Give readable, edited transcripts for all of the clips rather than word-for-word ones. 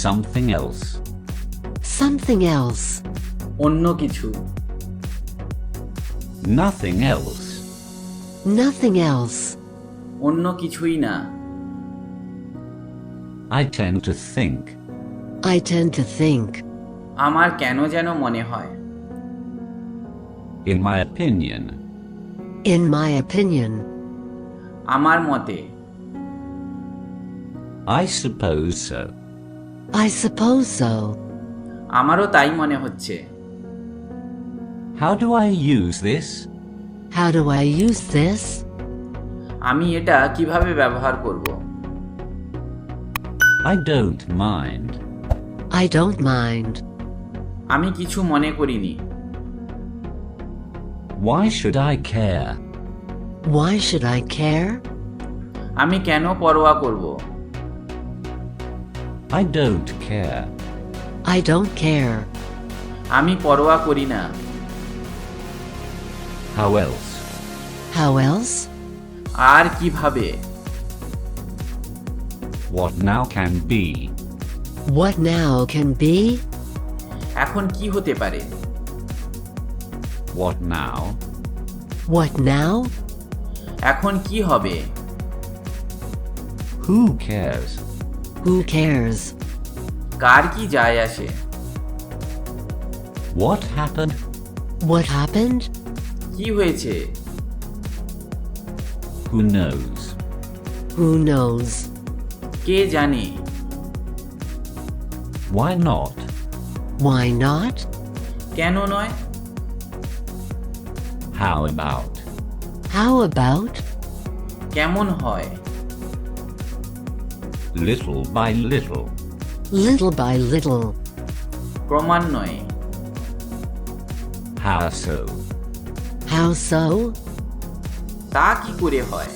Something else. Something else. অন্য কিছু। Nothing else. Nothing else. অন্য কিছুই না। I tend to think. I tend to think. আমার কেন যেন মনে হয়। In my opinion. In my opinion. আমার মতে। I suppose so. I suppose so. আমারও তাই মনে হচ্ছে। How do I use this? How do I use this? আমি এটা কিভাবে ব্যবহার করব? I don't mind. I don't mind. আমি কিছু মনে করিনি। Why should I care? Why should I care? আমি কেন পরোয়া করব? I don't care. I don't care. আমি পরোয়া করি না। How else? How else? আর কিভাবে? What now can be? What now can be? এখন কি হতে পারে? What now? What now? এখন কি হবে? Who cares? Who cares? কার কি যায় আসে? What happened? What happened? কি হয়েছে? Who knows? Who knows? কে জানে? Why not? Why not? কেন নয়? How about? How about? কেমন হয়? Little by little. Little by little. ক্রমান্বয়ে। How so? How so? তা কি করে হয়?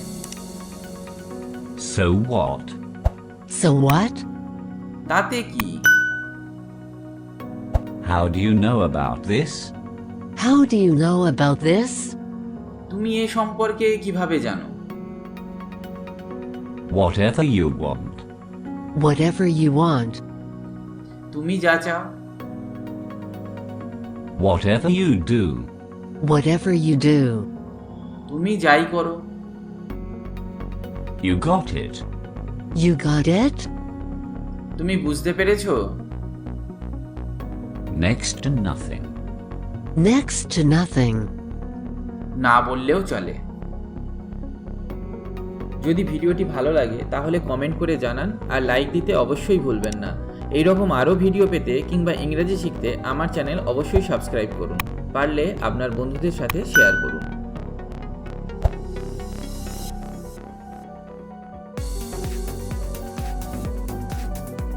So what? So what? তাতে কি? How do you know about this? How do you know about this? তুমি এ সম্পর্কে কিভাবে জানো? Whatever you want. Whatever you want. তুমি যা চাও। Whatever you do. Whatever you do. তুমি যাই করো। You got it. You got it? তুমি বুঝতে পেরেছো? Next to nothing. Next to nothing. না বললেও চলে। যদি ভিডিওটি ভালো লাগে তাহলে কমেন্ট করে জানান আর লাইক দিতে অবশ্যই ভুলবেন না। এইরকম আরও ভিডিও পেতে কিংবা ইংরেজি শিখতে আমার চ্যানেল অবশ্যই সাবস্ক্রাইব করুন। পারলে আপনার বন্ধুদের সাথে শেয়ার করুন।